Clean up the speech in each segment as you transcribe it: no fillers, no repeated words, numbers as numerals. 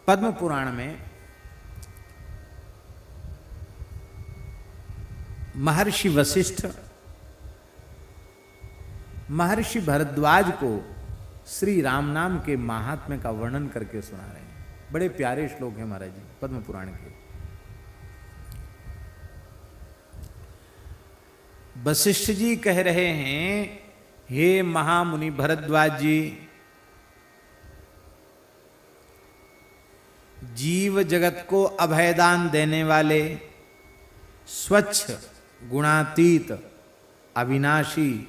पद्म पुराण में महर्षि वशिष्ठ महर्षि भरद्वाज को श्री राम नाम के महात्म्य का वर्णन करके सुना रहे हैं। बड़े प्यारे श्लोक हैं महाराज जी पद्म पुराण के। वशिष्ठ जी कह रहे हैं, हे महामुनि भरद्वाज जी, जीव जगत को अभयदान देने वाले, स्वच्छ गुणातीत अविनाशी,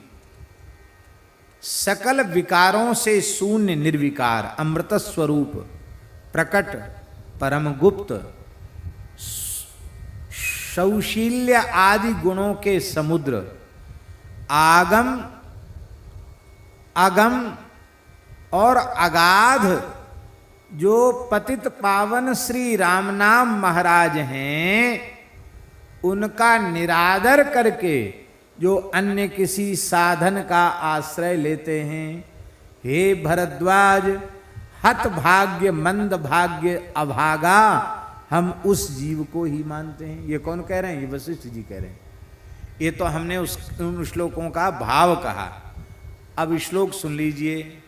सकल विकारों से शून्य निर्विकार, अमृत स्वरूप, प्रकट परम गुप्त, शौशील्य आदि गुणों के समुद्र, आगम अगम और अगाध जो पतित पावन श्री राम नाम महाराज हैं, उनका निरादर करके जो अन्य किसी साधन का आश्रय लेते हैं, हे भरद्वाज, हत भाग्य मंद भाग्य अभागा, हम उस जीव को ही मानते हैं। ये कौन कह रहे हैं? ये वशिष्ठ जी कह रहे हैं। ये तो हमने उन श्लोकों का भाव कहा। अब श्लोक सुन लीजिए।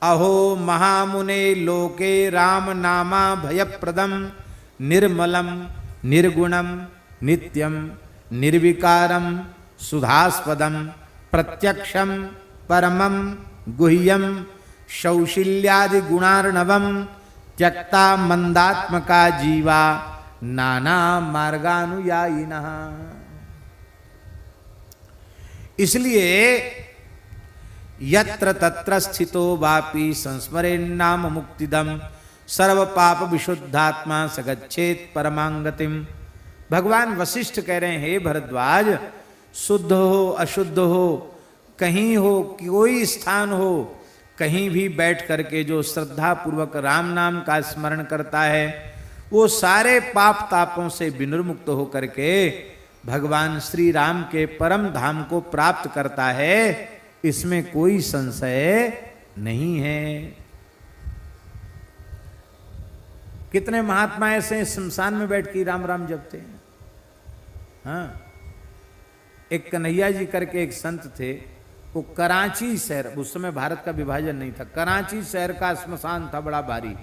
अहो महामुने लोके राम नामा भयप्रदम निर्मलम निर्गुणम नित्यम निर्विकारम सुधास्पदम प्रत्यक्षम परमम गुह्यम शौशिल्यादि गुणार्णवम त्यक्ता मंदात्मका जीवा नाना मार्गानुयायिनः। इसलिए यत्र तत्र स्थितो वापि संस्मरेन्नाम मुक्तिदम सर्व पाप विशुद्धात्मा सगच्छेत परमांगतिम। भगवान वशिष्ठ कह रहे हैं, हे भरद्वाज, शुद्ध हो अशुद्ध हो, कहीं हो कोई स्थान हो, कहीं भी बैठ करके जो श्रद्धा पूर्वक राम नाम का स्मरण करता है, वो सारे पाप तापों से विनिर्मुक्त हो करके भगवान श्री राम के परम धाम को प्राप्त करता है। इसमें कोई संशय नहीं है। कितने महात्मा ऐसे शमशान में बैठ के राम राम जपते हैं। हाँ, एक कन्हैया जी करके एक संत थे, वो कराची शहर, उस समय भारत का विभाजन नहीं था, कराची शहर का श्मशान था बड़ा भारी।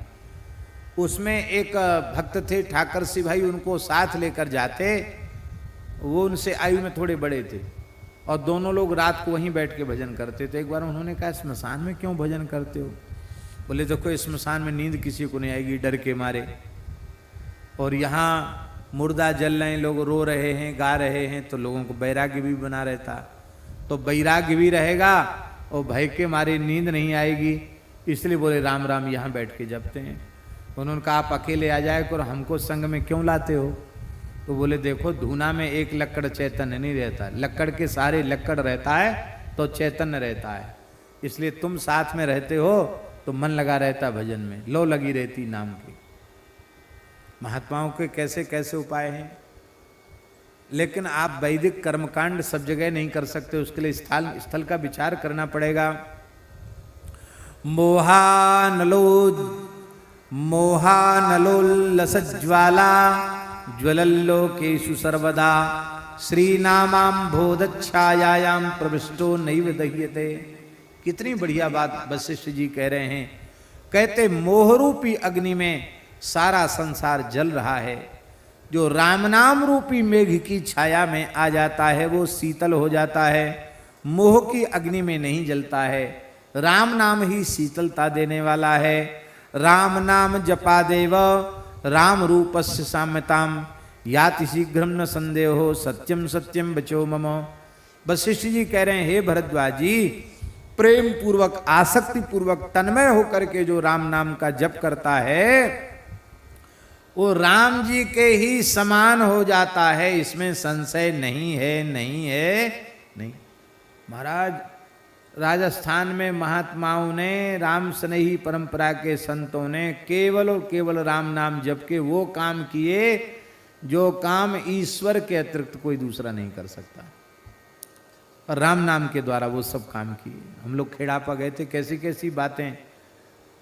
उसमें एक भक्त थे ठाकर सिंह भाई, उनको साथ लेकर जाते। वो उनसे आयु में थोड़े बड़े थे और दोनों लोग रात को वहीं बैठ के भजन करते थे। एक बार उन्होंने कहा, श्मशान में क्यों भजन करते हो? बोले, देखो इस श्मशान में नींद किसी को नहीं आएगी डर के मारे, और यहाँ मुर्दा जल रहे हैं, लोग रो रहे हैं, गा रहे हैं, तो लोगों को वैराग्य भी बना रहता, तो वैराग्य भी रहेगा और भय के मारे नींद नहीं आएगी। इसलिए बोले राम राम यहाँ बैठ के जपते हैं। उन्होंने कहा, आप अकेले आ जाए करो, हमको संग में क्यों लाते हो? तो बोले, देखो धूना में एक लक्कड़ चैतन्य नहीं रहता, लक्कड़ के सारे लक्कड़ रहता है तो चैतन्य रहता है। इसलिए तुम साथ में रहते हो तो मन लगा रहता भजन में, लो लगी रहती नाम की। महात्माओं के कैसे कैसे उपाय हैं, लेकिन आप वैदिक कर्मकांड सब जगह नहीं कर सकते, उसके लिए स्थल का विचार करना पड़ेगा। मोहानलोल्लसज्ज्वाला ज्वलल्लोकेषु सर्वदा श्रीनामाम्भोदच्छायायां प्रविष्टो नैव दह्यते। कितनी बढ़िया बात वशिष्ठ जी कह रहे हैं। कहते, मोहरूपी अग्नि में सारा संसार जल रहा है, जो राम नाम रूपी मेघ की छाया में आ जाता है वो शीतल हो जाता है, मोह की अग्नि में नहीं जलता है। राम नाम ही शीतलता देने वाला है। राम नाम जपा देव राम रूपस्य साम्यताम याति शीघ्रम न संदेहो सत्यम सत्यम बचो मम। वशिष्ठ जी कह रहे हैं, हे भरद्वाज जी, प्रेम पूर्वक आसक्ति पूर्वक तन्मय होकर के जो राम नाम का जप करता है वो राम जी के ही समान हो जाता है, इसमें संशय नहीं है, नहीं है, नहीं। महाराज, राजस्थान में महात्माओं ने, राम स्नेही परंपरा के संतों ने केवल और केवल राम नाम जप के वो काम किए जो काम ईश्वर के अतिरिक्त कोई दूसरा नहीं कर सकता, और राम नाम के द्वारा वो सब काम किए। हम लोग खेड़ापा गए थे, कैसी कैसी बातें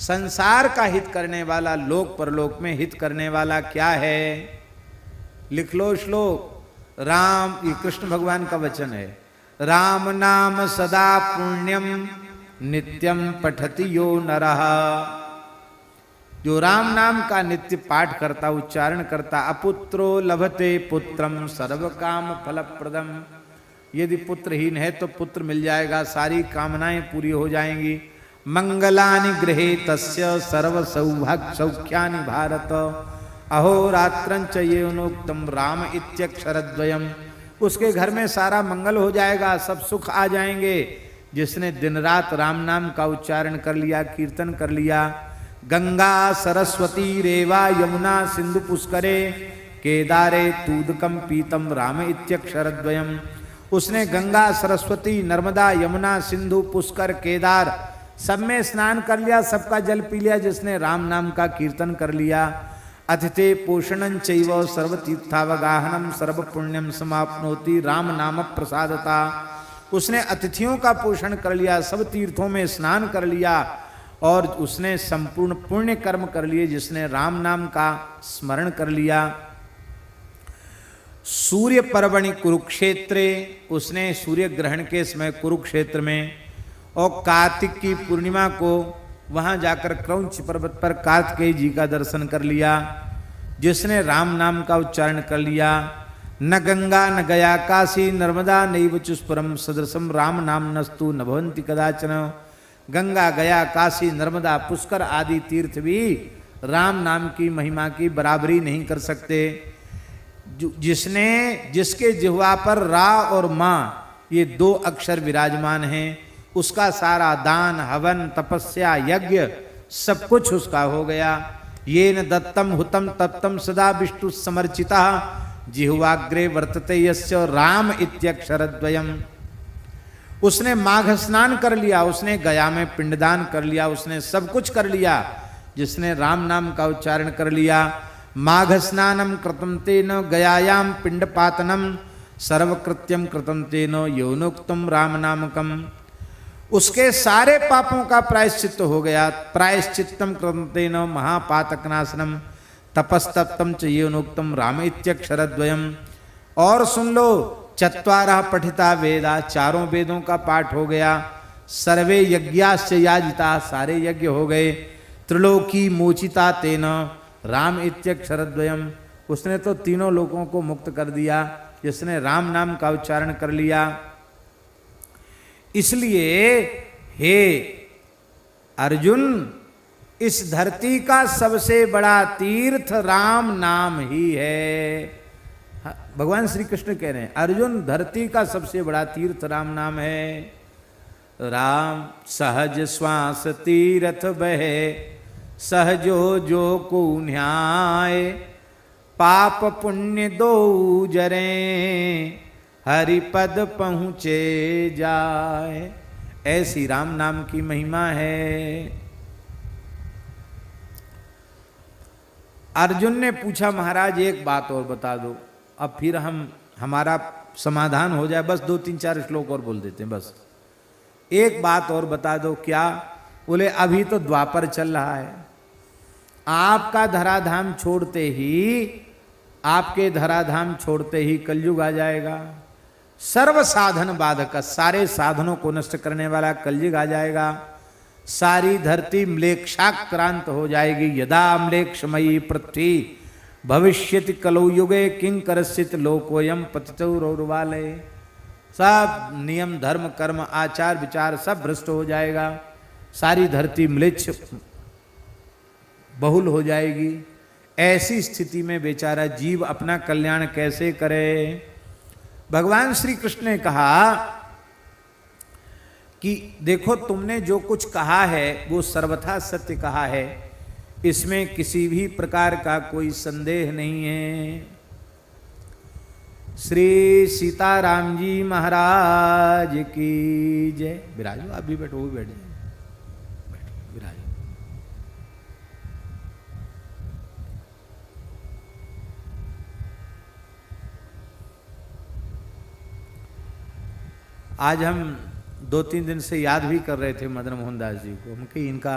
संसार का हित करने वाला, लोक परलोक में हित करने वाला क्या है? लिख लो श्लोक। राम, ये कृष्ण भगवान का वचन है। राम नाम सदा पुण्यम नित्यम पठति यो नरः। जो राम नाम का नित्य पाठ करता, उच्चारण करता, अपुत्रो लभते पुत्रम सर्व काम फलप्रदम। यदि पुत्रहीन है तो पुत्र मिल जाएगा, सारी कामनाएं पूरी हो जाएंगी। मंगलानि गृहे तस्य सर्व सौभाग्य सौख्यानि भारत। अहोरात्रं च येनोक्तम राम इत्यक्षरद्वयम्। उसके घर में सारा मंगल हो जाएगा, सब सुख आ जाएंगे जिसने दिन रात राम नाम का उच्चारण कर लिया, कीर्तन कर लिया। गंगा सरस्वती रेवा यमुना सिंधु पुष्करे केदारे तूदकम पीतम राम इत्यक्षरद्वयम्। उसने गंगा सरस्वती नर्मदा यमुना सिंधु पुष्कर केदार सब में स्नान कर लिया, सबका जल पी लिया जिसने राम नाम का कीर्तन कर लिया। अतिथे पोषणं चैव सर्वतीर्थावगाहनम सर्व पुण्यम समाप्नोति राम नाम प्रसादता। उसने अतिथियों का पोषण कर लिया, सब तीर्थों में स्नान कर लिया और उसने संपूर्ण पुण्य कर्म कर लिए जिसने राम नाम का स्मरण कर लिया। सूर्य पर्वणि कुरुक्षेत्रे, उसने सूर्य ग्रहण के समय कुरुक्षेत्र में और कार्तिक की पूर्णिमा को वहां जाकर क्रौंच पर्वत पर कार्तिकेय जी का दर्शन कर लिया जिसने राम नाम का उच्चारण कर लिया। न गंगा न गया काशी नर्मदा नैव चुस्परम सदृशम राम नाम नस्तु न भवन्ति कदाचन। गंगा गया काशी नर्मदा पुष्कर आदि तीर्थ भी राम नाम की महिमा की बराबरी नहीं कर सकते। जिसके जिह्वा पर रा और माँ ये दो अक्षर विराजमान हैं, उसका सारा दान हवन तपस्या यज्ञ सब कुछ उसका हो गया। ये न दत्तम हुतम तत्तम सदा विष्णु समर्चिता जिह्वाग्रे वर्तते यस्य राम इत्यक्षरद्वयम्। उसने माघ स्नान कर लिया, उसने गया में पिंडदान कर लिया, उसने सब कुछ कर लिया जिसने राम नाम का उच्चारण कर लिया। माघ स्नानम कृतं तेन गयायाम पिंडपातनम सर्वकृत्यम कृतं तेन यौनोक्तम राम नामकम। उसके सारे पापों का प्रायश्चित्त हो गया। प्रायश्चित्तम कृतं तेन महापातकनाशनम तपस्तप्तम च यौनोक्तम राम इत्यक्षरद्वयम्। और सुन लो, चत्वारः पठिता वेदा, चारों वेदों का पाठ हो गया। सर्वे यज्ञाश्च याजिता, सारे यज्ञ हो गए। त्रिलोकी मोचिता तेन राम इत्यक्षरद्वयम्। उसने तो तीनों लोगों को मुक्त कर दिया जिसने राम नाम का उच्चारण कर लिया। इसलिए हे अर्जुन, इस धरती का सबसे बड़ा तीर्थ राम नाम ही है। भगवान श्री कृष्ण कह रहे हैं, अर्जुन धरती का सबसे बड़ा तीर्थ राम नाम है। राम सहज श्वास तीर्थ बहे सहजो जो को न्याय पाप पुण्य दो जरे हरिपद पहुँचे जाए। ऐसी राम नाम की महिमा है। अर्जुन ने पूछा, महाराज एक बात और बता दो, अब फिर हमारा समाधान हो जाए। बस 2-3-4 श्लोक और बोल देते हैं, बस एक बात और बता दो। क्या? बोले अभी तो द्वापर चल रहा है, आपका धराधाम छोड़ते ही, आपके धराधाम छोड़ते ही कलयुग आ जाएगा। सर्व साधन बाधक, सारे साधनों को नष्ट करने वाला कलयुग आ जाएगा। सारी धरती म्लेच्छाक्रांत हो जाएगी। यदा म्लेच्छमयी पृथ्वी भविष्यति कलौ युगे किंकरस्यति लोकोयम पतितो रौरवालय। सब नियम धर्म कर्म आचार विचार सब भ्रष्ट हो जाएगा। सारी धरती म्लेच्छ बहुल हो जाएगी। ऐसी स्थिति में बेचारा जीव अपना कल्याण कैसे करे? भगवान श्री कृष्ण ने कहा कि देखो, तुमने जो कुछ कहा है वो सर्वथा सत्य कहा है, इसमें किसी भी प्रकार का कोई संदेह नहीं है। श्री सीताराम जी महाराज की जय। विराजो, आप भी बैठो, वो भी बैठ जाए, विराजो। आज हम 2-3 दिन से याद भी कर रहे थे मदन मोहन दास जी को। हम कि इनका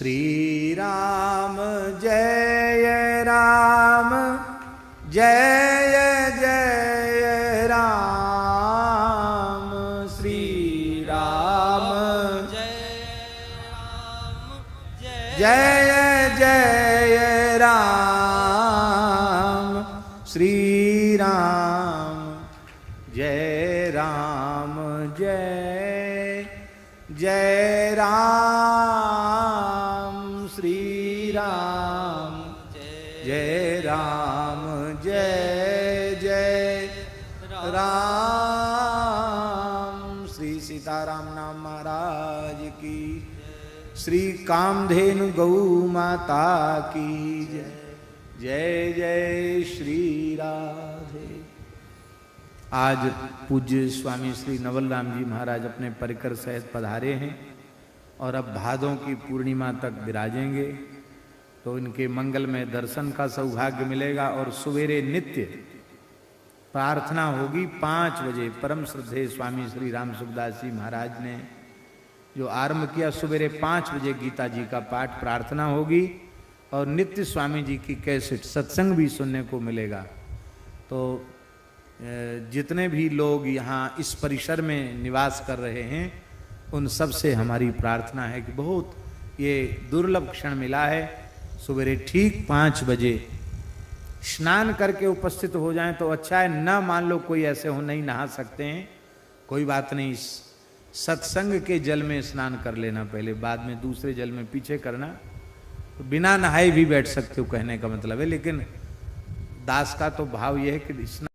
श्री राम जय राम जय जय राम श्री राम जय जय राम श्री राम जय राम जय जय राम श्री राम जय राम जय जय राम। श्री सीताराम नाम महाराज की, श्री कामधेनु गौ माता की जय। जय जय श्री राधे। आज पूज्य स्वामी श्री नवल राम जी महाराज अपने परिकर सहित पधारे हैं और अब भादों की पूर्णिमा तक विराजेंगे, तो इनके मंगल में दर्शन का सौभाग्य मिलेगा। और सवेरे नित्य प्रार्थना होगी 5 बजे। परम श्रद्धेय स्वामी श्री राम सुखदास जी महाराज ने जो आरंभ किया, सवेरे 5 बजे गीता जी का पाठ प्रार्थना होगी और नित्य स्वामी जी की कैसेट सत्संग भी सुनने को मिलेगा। तो जितने भी लोग यहाँ इस परिसर में निवास कर रहे हैं उन सब से हमारी प्रार्थना है कि बहुत ये दुर्लभ क्षण मिला है, सवेरे ठीक 5 बजे स्नान करके उपस्थित हो जाएं तो अच्छा है। न मान लो कोई ऐसे हो नहीं नहा सकते हैं, कोई बात नहीं, सत्संग के जल में स्नान कर लेना पहले, बाद में दूसरे जल में पीछे करना। तो बिना नहाए भी बैठ सकते हो कहने का मतलब है, लेकिन दास का तो भाव यह है कि